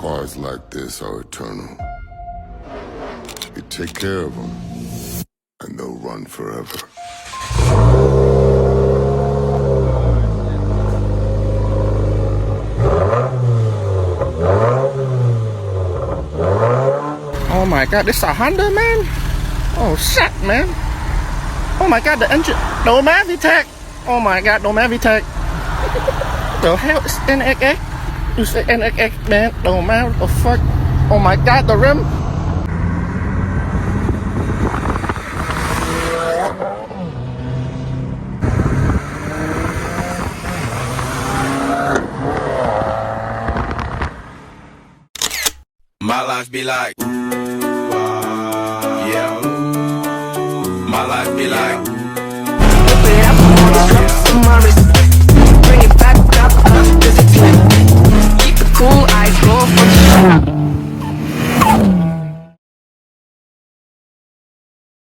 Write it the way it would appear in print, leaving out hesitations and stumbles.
Cars like this are eternal. You take care of them, and they'll run forever. Oh my god, this is a Honda, man? Oh shit, man. Oh my god, the engine. No man VTEC. Oh my god, no man VTEC. The hell is NXX? You say NXX, man. No man, what the fuck? Oh my god, the rim. My life be like, yeah. My life be like, Whip it up on the trucks on my wrist. Bring it back up, cause it's lit. Keep it cool, I go for the shot.